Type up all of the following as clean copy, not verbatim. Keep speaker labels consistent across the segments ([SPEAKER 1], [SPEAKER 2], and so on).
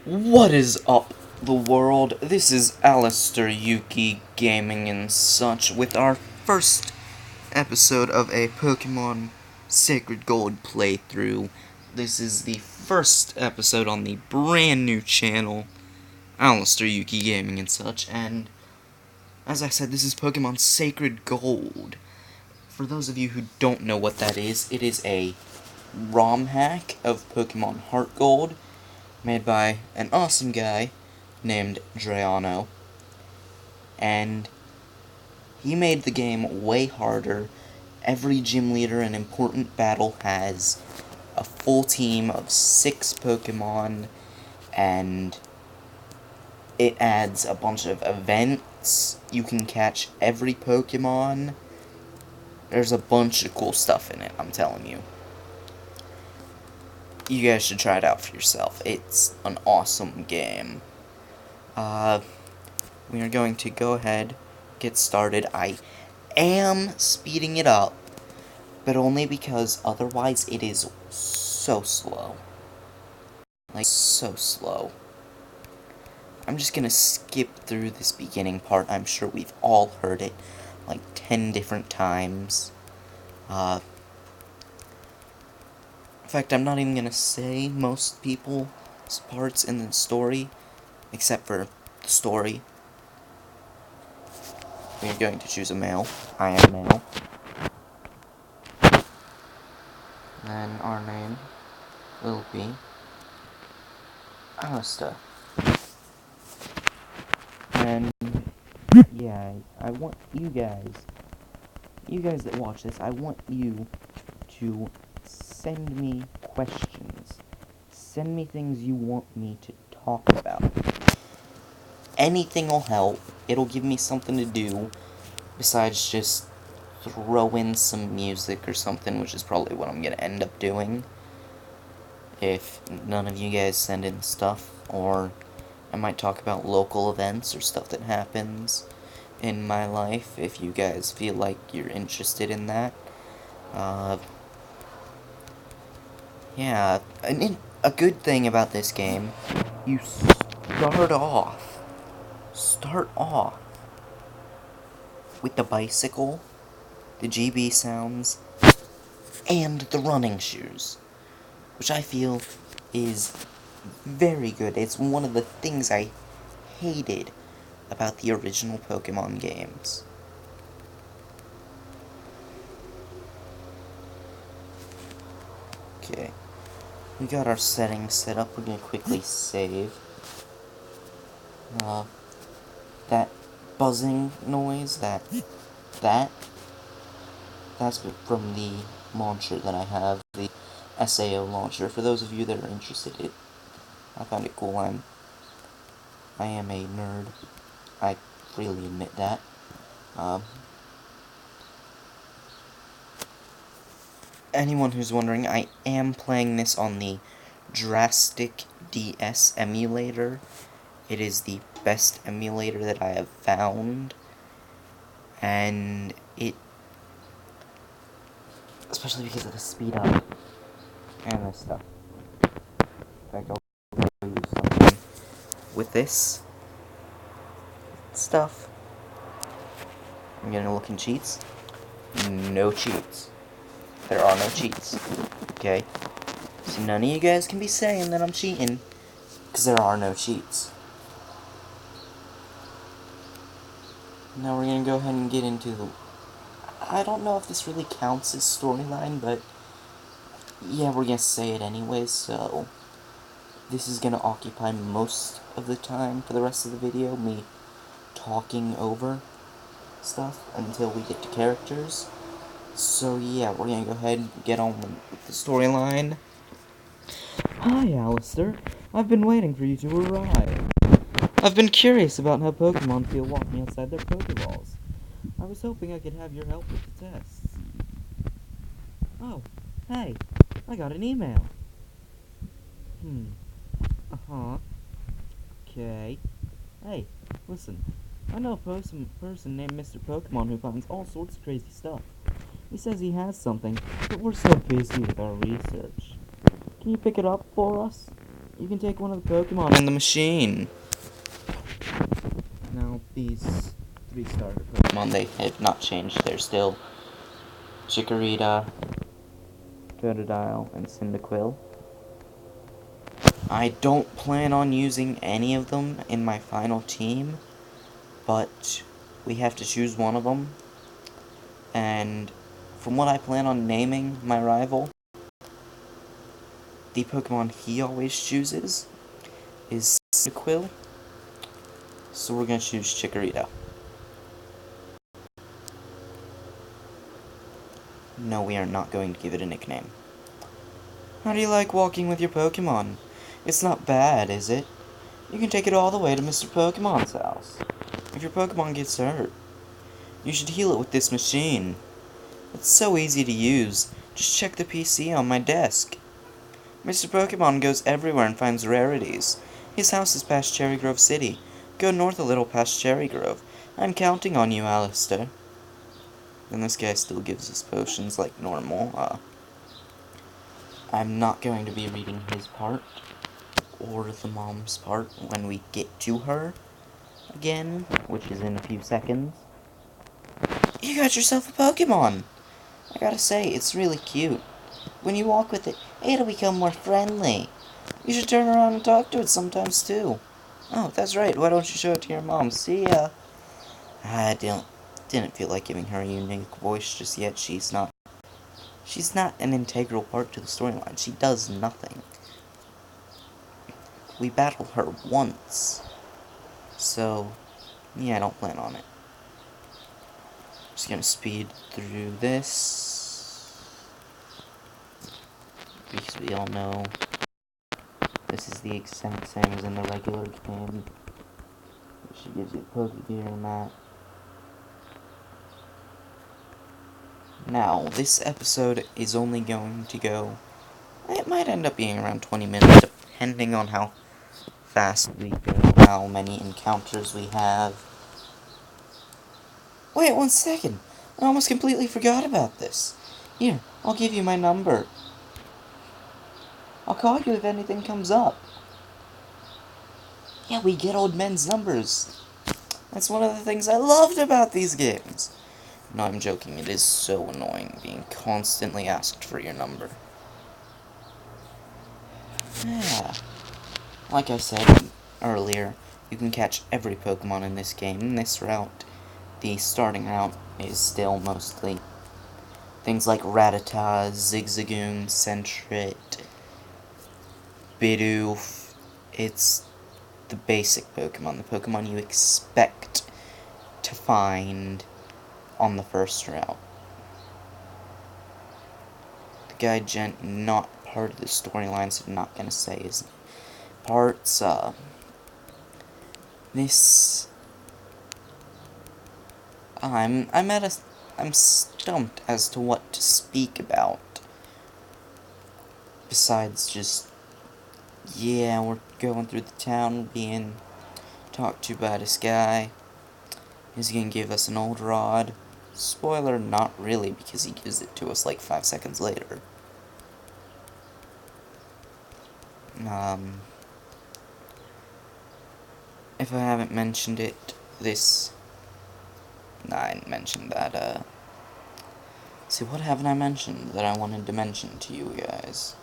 [SPEAKER 1] What is up, the world? This is Alistair Yuki Gaming and such with our first episode of a Pokemon Sacred Gold playthrough. This is the first episode on the brand new channel, Alistair Yuki Gaming and such, and as I said, this is Pokemon Sacred Gold. For those of you who don't know what that is, it is a ROM hack of Pokemon Heart Gold, made by an awesome guy named Drayano, and he made the game way harder. Every gym leader and important battle has a full team of 6 Pokemon, and it adds a bunch of events. You can catch every Pokemon. There's a bunch of cool stuff in it, I'm telling you. You guys should try it out for yourself. It's an awesome game. We are going to go ahead, get started. I am speeding it up, but only because otherwise it is so slow. Like, so slow. I'm just gonna skip through this beginning part. I'm sure we've all heard it like 10 different times. In fact, I'm not even gonna say most people's parts in the story, except for the story. We're going to choose a male. I am male. Then our name will be Alistair. And yeah, I want you guys that watch this, I want you to send me questions. Send me things you want me to talk about. Anything will help. It'll give me something to do besides just throw in some music or something, which is probably what I'm gonna end up doing if none of you guys send in stuff. Or I might talk about local events or stuff that happens in my life if you guys feel like you're interested in that. Yeah, a good thing about this game, you start off with the bicycle, the GB sounds, and the running shoes, which I feel is very good. It's one of the things I hated about the original Pokemon games. Okay, we got our settings set up. We're gonna quickly save. That buzzing noise, that's from the launcher that I have, the SAO launcher. For those of you that are interested, I found it cool. I am a nerd. I freely admit that. Anyone who's wondering, I am playing this on the Drastic DS emulator. It is the best emulator that I have found, and especially because of the speed up and this stuff. In fact, I'll use something with this stuff. I'm gonna look in cheats. No cheats. There are no cheats. Okay? So none of you guys can be saying that I'm cheating, because there are no cheats. Now we're gonna go ahead and get into the... I don't know if this really counts as storyline, but yeah, we're gonna say it anyways, so this is gonna occupy most of the time for the rest of the video, me talking over stuff until we get to characters. So yeah, we're gonna go ahead and get on with the storyline. Hi, Alistair. I've been waiting for you to arrive. I've been curious about how Pokemon feel walking outside their Pokeballs. I was hoping I could have your help with the tests. Oh, hey, I got an email. Uh-huh. Okay. Hey, listen. I know a person named Mr. Pokemon who finds all sorts of crazy stuff. He says he has something, but we're so busy with our research. Can you pick it up for us? You can take one of the Pokemon in the machine. Now, these 3 starter Pokemon, they have not changed. They're still Chikorita, Totodile, and Cyndaquil. I don't plan on using any of them in my final team, but we have to choose one of them. And from what I plan on naming my rival, the Pokemon he always chooses is Cyndaquil, so we're going to choose Chikorita. No, we are not going to give it a nickname. How do you like walking with your Pokemon? It's not bad, is it? You can take it all the way to Mr. Pokemon's house. If your Pokemon gets hurt, you should heal it with this machine. It's so easy to use. Just check the PC on my desk. Mr. Pokemon goes everywhere and finds rarities. His house is past Cherry Grove City. Go north a little past Cherry Grove. I'm counting on you, Alistair. And this guy still gives us potions like normal. I'm not going to be reading his part, or the mom's part, when we get to her again, which is in a few seconds. You got yourself a Pokemon! I gotta say, it's really cute. When you walk with it, it'll become more friendly. You should turn around and talk to it sometimes, too. Oh, that's right, why don't you show it to your mom? See ya! I didn't feel like giving her a unique voice just yet. She's not an integral part to the storyline. She does nothing. We battled her once. So, yeah, I don't plan on it. Just gonna speed through this, because we all know this is the exact same as in the regular game. She gives you the Pokegear and that. Now, this episode is only going to go, it might end up being around 20 minutes, depending on how fast we go, how many encounters we have. Wait 1 second, I almost completely forgot about this. Here, I'll give you my number. I'll call you if anything comes up. Yeah, we get old men's numbers. That's one of the things I loved about these games. No, I'm joking, it is so annoying being constantly asked for your number. Yeah. Like I said earlier, you can catch every Pokemon in this game. In this route, the starting route is still mostly things like Rattata, Zigzagoon, Sentret, Bidoof. It's the basic Pokemon, the Pokemon you expect to find on the first route. The guy Gent, not part of the storyline, so I'm not gonna say his parts. I'm stumped as to what to speak about. Besides just, yeah, we're going through the town being talked to by this guy. He's gonna give us an old rod. Spoiler, not really, because he gives it to us like 5 seconds later. If I haven't mentioned it, I didn't mention that, see, what haven't I mentioned that I wanted to mention to you guys?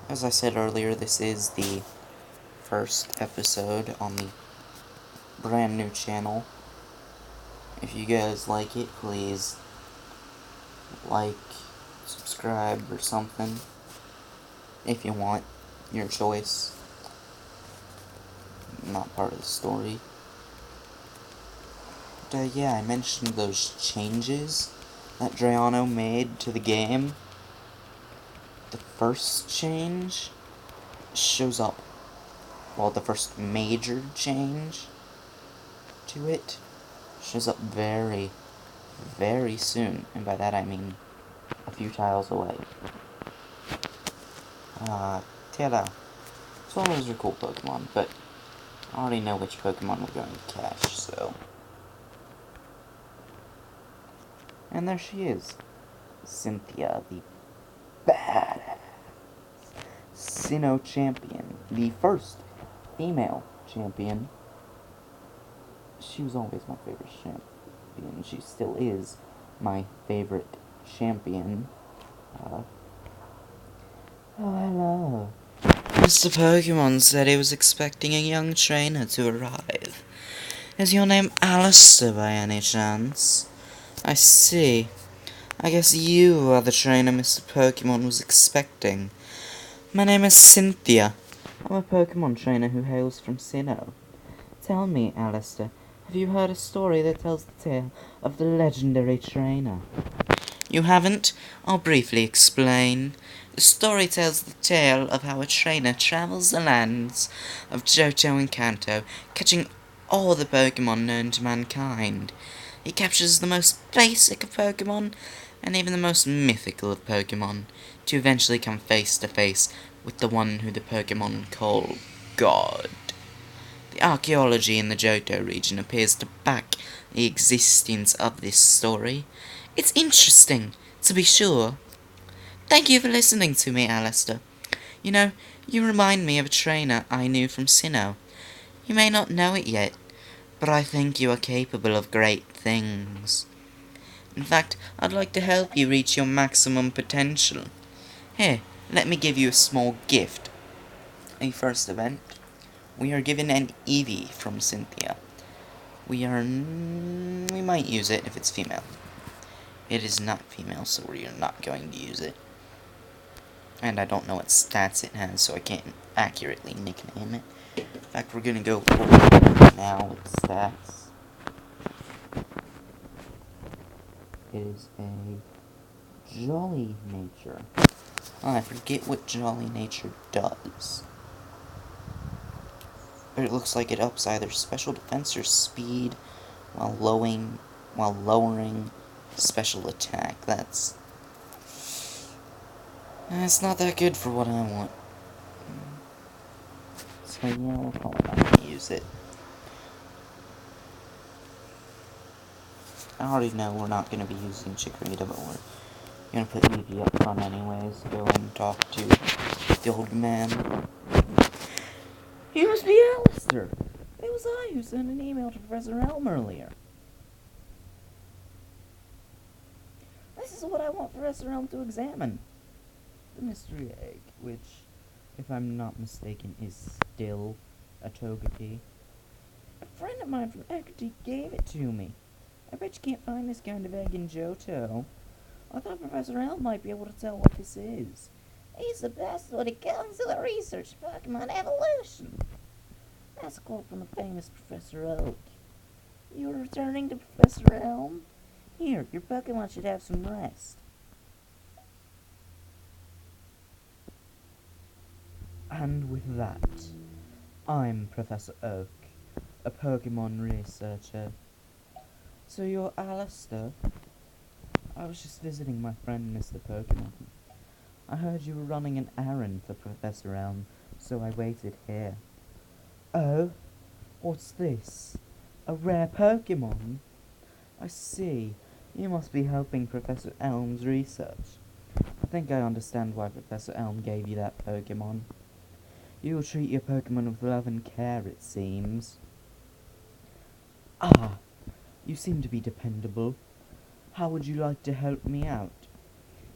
[SPEAKER 1] As I said earlier, this is the first episode on the brand new channel. If you guys like it, please like, subscribe, or something. If you want, your choice. Not part of the story. But, yeah, I mentioned those changes that Drayano made to the game. The first change shows up, well, the first major change to it shows up very, very soon, and by that I mean a few tiles away. Ta-da. So all those are cool Pokemon, but I already know which Pokemon we're going to catch, so And there she is, Cynthia, the badass Sinnoh champion, the first female champion. She was always my favorite champion. She still is my favorite champion. Oh, hello. Mr. Pokemon said he was expecting a young trainer to arrive. Is your name Alistair by any chance? I see. I guess you are the trainer Mr. Pokemon was expecting. My name is Cynthia. I'm a Pokemon trainer who hails from Sinnoh. Tell me, Alistair, have you heard a story that tells the tale of the legendary trainer? You haven't? I'll briefly explain. The story tells the tale of how a trainer travels the lands of Johto and Kanto, catching all the Pokemon known to mankind. He captures the most basic of Pokemon, and even the most mythical of Pokemon, to eventually come face to face with the one who the Pokemon call God. The archaeology in the Johto region appears to back the existence of this story. It's interesting, to be sure. Thank you for listening to me, Alistair. You know, you remind me of a trainer I knew from Sinnoh. You may not know it yet, but I think you are capable of great things. In fact, I'd like to help you reach your maximum potential. Here, let me give you a small gift. A first event. We are given an Eevee from Cynthia. We might use it if it's female. It is not female, so we are not going to use it. And I don't know what stats it has, so I can't accurately nickname it. In fact, we're gonna go now with stats. It is a Jolly Nature. Oh, I forget what Jolly Nature does. But it looks like it ups either special defense or speed while lowering special attack. That's not that good for what I want. So yeah, we're probably not gonna use it. I already know we're not gonna be using Chikorita, but we're gonna put Eevee up front anyways. Go and talk to the old man. He must be Alistair! It was I who sent an email to Professor Elm earlier. This is what I want Professor Elm to examine. The mystery egg, which, if I'm not mistaken, is still a Togepi. A friend of mine from Ekiti gave it to me. I bet you can't find this kind of egg in Johto. I thought Professor Elm might be able to tell what this is. He's the best when it comes to the research of Pokemon evolution. That's a quote from the famous Professor Oak. You are returning to Professor Elm? Here, your Pokemon should have some rest. And with that, I'm Professor Oak, a Pokemon researcher. So you're Alistair? I was just visiting my friend Mr. Pokemon. I heard you were running an errand for Professor Elm, so I waited here. Oh? What's this? A rare Pokemon? I see. You must be helping Professor Elm's research. I think I understand why Professor Elm gave you that Pokemon. You will treat your Pokemon with love and care, it seems. Ah, you seem to be dependable. How would you like to help me out?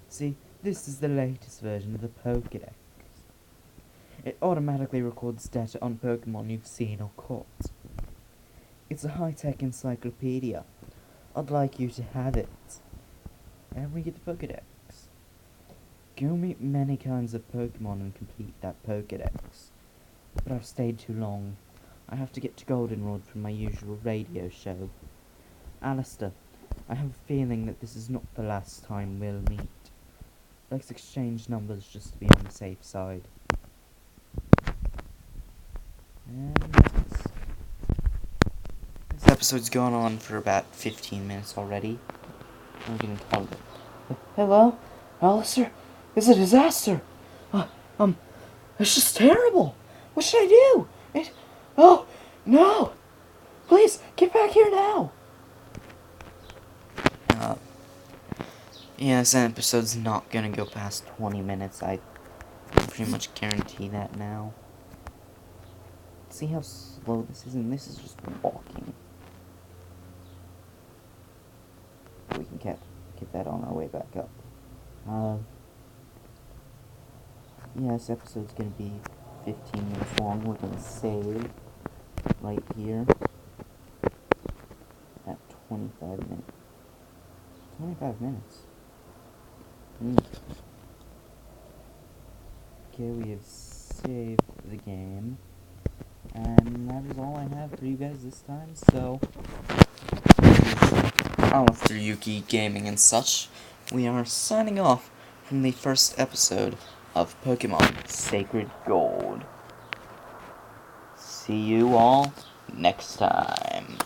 [SPEAKER 1] See, this is the latest version of the Pokédex. It automatically records data on Pokemon you've seen or caught. It's a high-tech encyclopedia. I'd like you to have it. And read the Pokédex. Go meet many kinds of Pokemon and complete that Pokédex. But I've stayed too long. I have to get to Goldenrod for my usual radio show. Alistair, I have a feeling that this is not the last time we'll meet. Let's exchange numbers just to be on the safe side. And this episode's gone on for about 15 minutes already. I'm getting called. Hello? Alistair? It's a disaster! It's just terrible! What should I do? Oh, no! Please, get back here now! Yeah, this episode's not gonna go past 20 minutes. I pretty much guarantee that now. See how slow this is? And this is just walking. We can get that on our way back up. Yeah, this episode's gonna be 15 minutes long. We're gonna save right here at 25 minutes. 25 minutes. Okay, we have saved the game. And that is all I have for you guys this time, so Alistair Yuki Gaming and such, we are signing off from the first episode of Pokemon Sacred Gold. See you all next time.